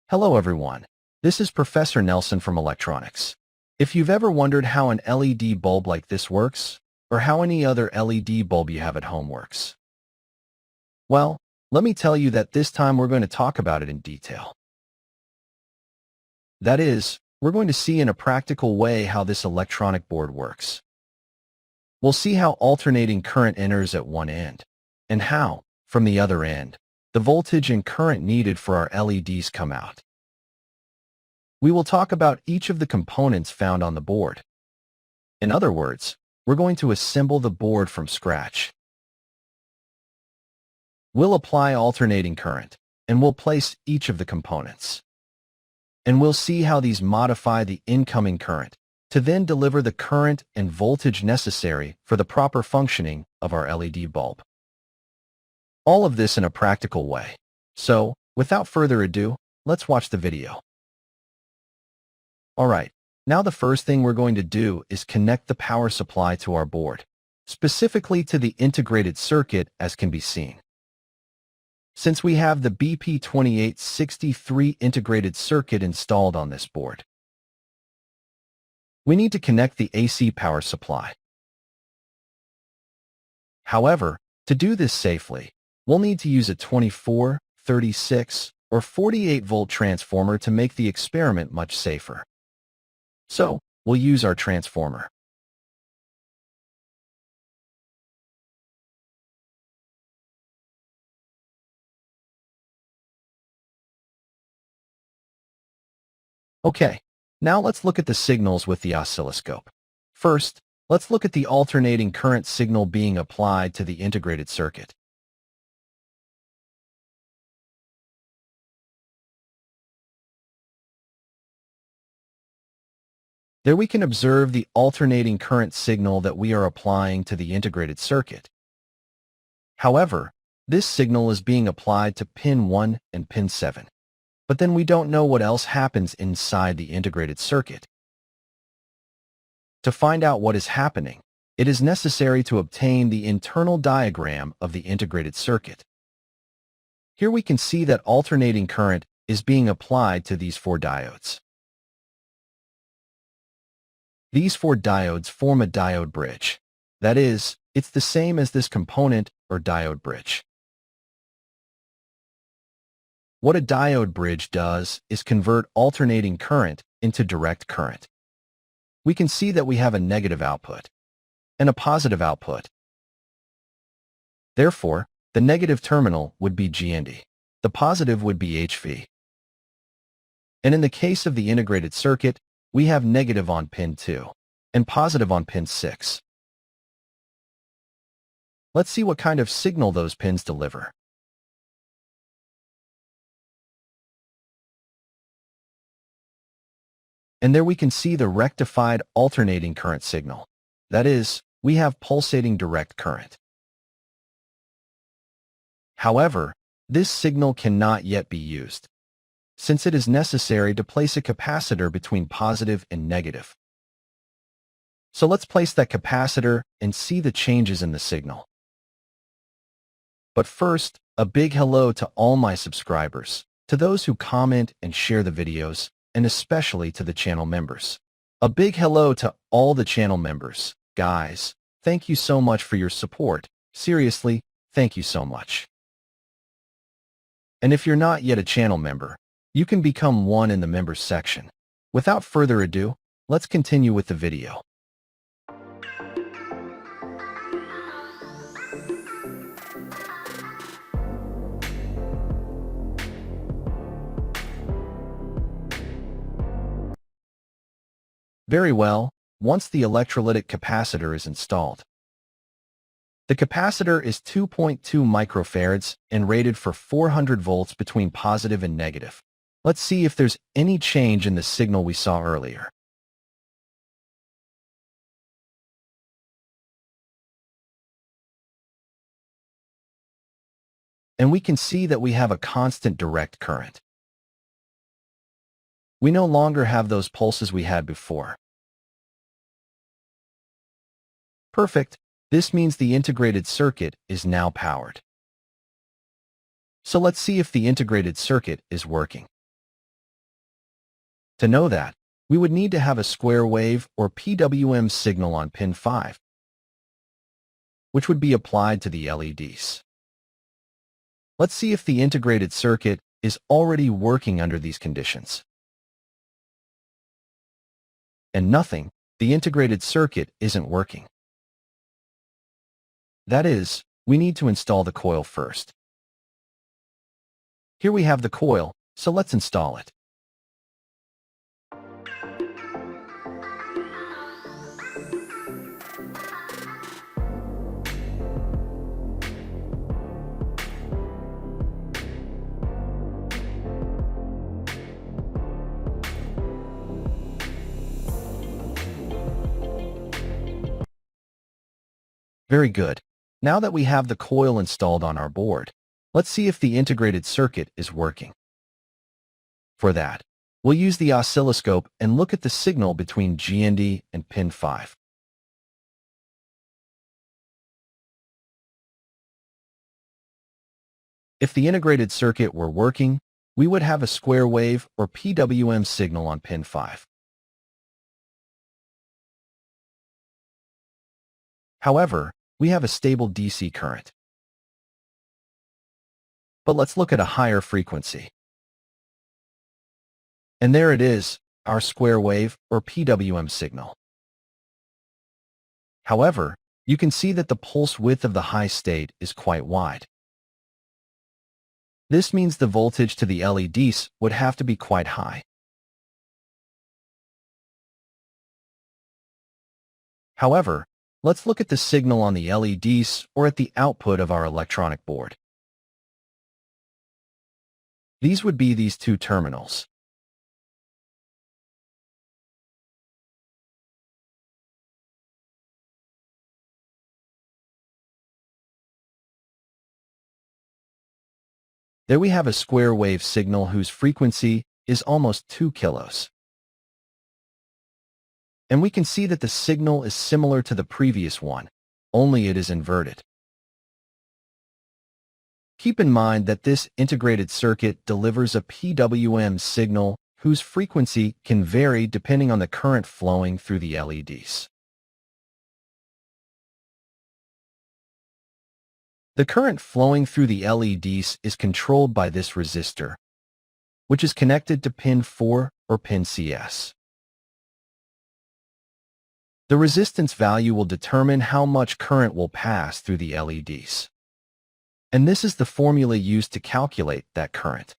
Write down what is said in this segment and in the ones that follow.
Hello everyone, this is Professor Nelson from Electronics. If you've ever wondered how an LED bulb like this works, or how any other LED bulb you have at home works, well, let me tell you that this time we're going to talk about it in detail. That is, we're going to see in a practical way how this electronic board works. We'll see how alternating current enters at one end, and how, from the other end, the voltage and current needed for our LEDs come out. We will talk about each of the components found on the board. In other words, we're going to assemble the board from scratch. We'll apply alternating current, and we'll place each of the components. And we'll see how these modify the incoming current to then deliver the current and voltage necessary for the proper functioning of our LED bulb. All of this in a practical way. So, without further ado, let's watch the video. Alright, now the first thing we're going to do is connect the power supply to our board, specifically to the integrated circuit as can be seen. Since we have the BP2863 integrated circuit installed on this board, we need to connect the AC power supply. However, to do this safely, we'll need to use a 24, 36, or 48-volt transformer to make the experiment much safer. So, we'll use our transformer. Okay, now let's look at the signals with the oscilloscope. First, let's look at the alternating current signal being applied to the integrated circuit. There we can observe the alternating current signal that we are applying to the integrated circuit. However, this signal is being applied to pin 1 and pin 7, but then we don't know what else happens inside the integrated circuit. To find out what is happening, it is necessary to obtain the internal diagram of the integrated circuit. Here we can see that alternating current is being applied to these 4 diodes. These 4 diodes form a diode bridge. That is, it's the same as this component or diode bridge. What a diode bridge does is convert alternating current into direct current. We can see that we have a negative output and a positive output. Therefore, the negative terminal would be GND. The positive would be HV. And in the case of the integrated circuit, we have negative on pin 2 and positive on pin 6. Let's see what kind of signal those pins deliver. And there we can see the rectified alternating current signal. That is, we have pulsating direct current. However, this signal cannot yet be used, since it is necessary to place a capacitor between positive and negative. So let's place that capacitor and see the changes in the signal. But first, a big hello to all my subscribers, to those who comment and share the videos, and especially to the channel members. A big hello to all the channel members. Guys, thank you so much for your support. Seriously, thank you so much. And if you're not yet a channel member, you can become one in the members section. Without further ado, let's continue with the video. Very well, once the electrolytic capacitor is installed. The capacitor is 2.2 microfarads and rated for 400 volts between positive and negative. Let's see if there's any change in the signal we saw earlier. And we can see that we have a constant direct current. We no longer have those pulses we had before. Perfect. This means the integrated circuit is now powered. So let's see if the integrated circuit is working. To know that, we would need to have a square wave or PWM signal on pin 5, which would be applied to the LEDs. Let's see if the integrated circuit is already working under these conditions. And nothing, the integrated circuit isn't working. That is, we need to install the coil first. Here we have the coil, so let's install it. Very good. Now that we have the coil installed on our board, let's see if the integrated circuit is working. For that, we'll use the oscilloscope and look at the signal between GND and pin 5. If the integrated circuit were working, we would have a square wave or PWM signal on pin 5. However, we have a stable DC current. But let's look at a higher frequency. And there it is, our square wave or PWM signal. However, you can see that the pulse width of the high state is quite wide. This means the voltage to the LEDs would have to be quite high. However, let's look at the signal on the LEDs or at the output of our electronic board. These would be these two terminals. There we have a square wave signal whose frequency is almost 2 kilos. And we can see that the signal is similar to the previous one, only it is inverted. Keep in mind that this integrated circuit delivers a PWM signal whose frequency can vary depending on the current flowing through the LEDs. The current flowing through the LEDs is controlled by this resistor, which is connected to pin 4 or pin CS. The resistance value will determine how much current will pass through the LEDs. And this is the formula used to calculate that current.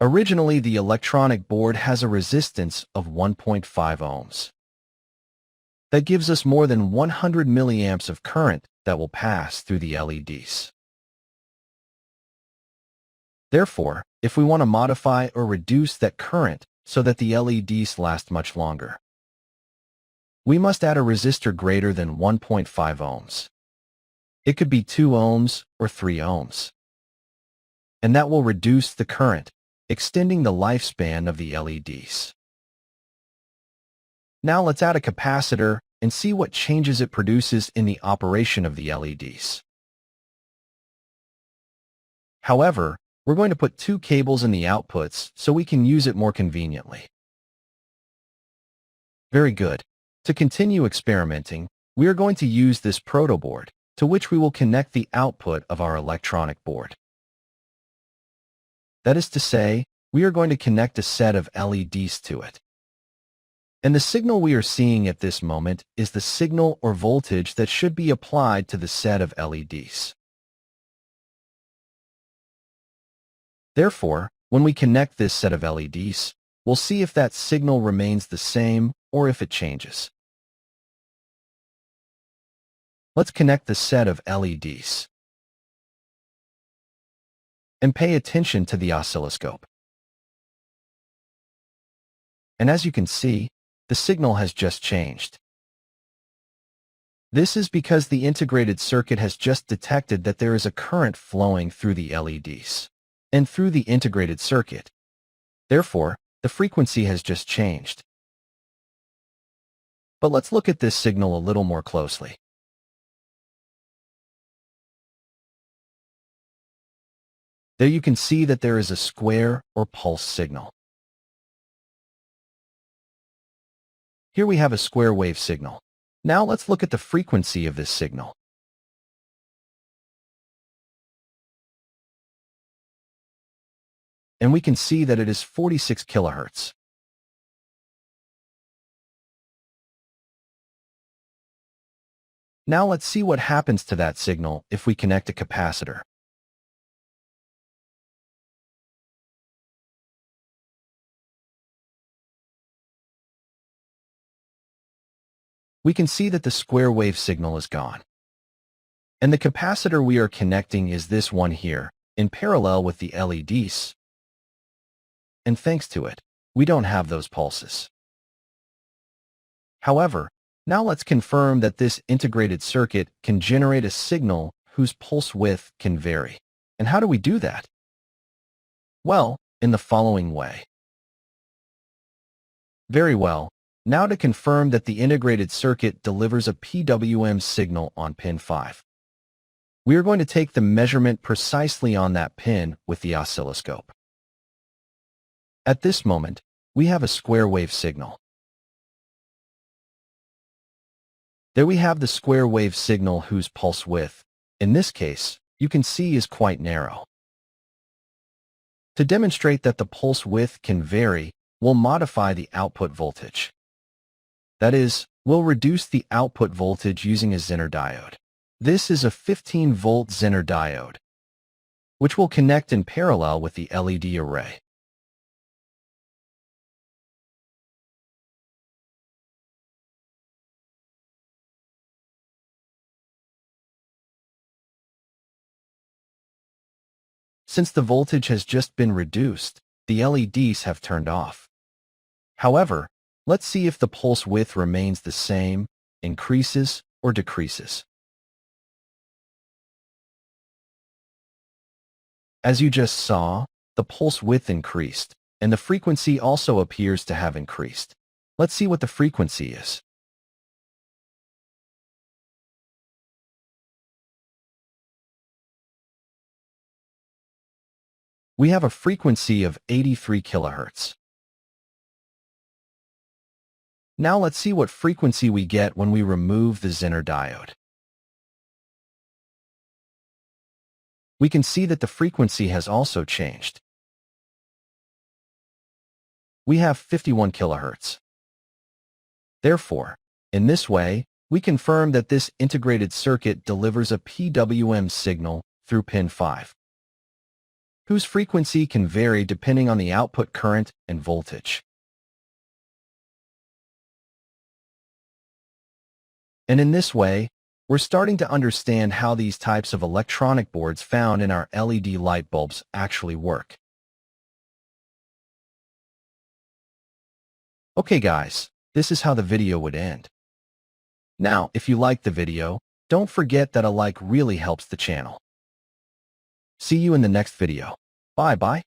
Originally, the electronic board has a resistance of 1.5 ohms. That gives us more than 100 milliamps of current that will pass through the LEDs. Therefore, if we want to modify or reduce that current so that the LEDs last much longer, we must add a resistor greater than 1.5 ohms. It could be 2 ohms or 3 ohms. And that will reduce the current, extending the lifespan of the LEDs. Now let's add a capacitor and see what changes it produces in the operation of the LEDs. However, we're going to put 2 cables in the outputs so we can use it more conveniently. Very good. To continue experimenting, we are going to use this protoboard, to which we will connect the output of our electronic board. That is to say, we are going to connect a set of LEDs to it. And the signal we are seeing at this moment is the signal or voltage that should be applied to the set of LEDs. Therefore, when we connect this set of LEDs, we'll see if that signal remains the same or if it changes. Let's connect the set of LEDs. And pay attention to the oscilloscope. And as you can see, the signal has just changed. This is because the integrated circuit has just detected that there is a current flowing through the LEDs and through the integrated circuit. Therefore, the frequency has just changed. But let's look at this signal a little more closely. There you can see that there is a square or pulse signal. Here we have a square wave signal. Now let's look at the frequency of this signal. And we can see that it is 46 kilohertz. Now let's see what happens to that signal if we connect a capacitor. We can see that the square wave signal is gone. And the capacitor we are connecting is this one here, in parallel with the LEDs. And thanks to it, we don't have those pulses. However, now let's confirm that this integrated circuit can generate a signal whose pulse width can vary. And how do we do that? Well, in the following way. Very well. Now to confirm that the integrated circuit delivers a PWM signal on pin 5. We are going to take the measurement precisely on that pin with the oscilloscope. At this moment, we have a square wave signal. There we have the square wave signal whose pulse width, in this case, you can see is quite narrow. To demonstrate that the pulse width can vary, we'll modify the output voltage. That is, we'll reduce the output voltage using a Zener diode. This is a 15-volt Zener diode, which will connect in parallel with the LED array. Since the voltage has just been reduced, the LEDs have turned off. However, let's see if the pulse width remains the same, increases, or decreases. As you just saw, the pulse width increased, and the frequency also appears to have increased. Let's see what the frequency is. We have a frequency of 83 kilohertz. Now let's see what frequency we get when we remove the Zener diode. We can see that the frequency has also changed. We have 51 kilohertz. Therefore, in this way, we confirm that this integrated circuit delivers a PWM signal through pin 5, whose frequency can vary depending on the output current and voltage. And in this way, we're starting to understand how these types of electronic boards found in our LED light bulbs actually work. Okay guys, this is how the video would end. Now, if you liked the video, don't forget that a like really helps the channel. See you in the next video. Bye-bye.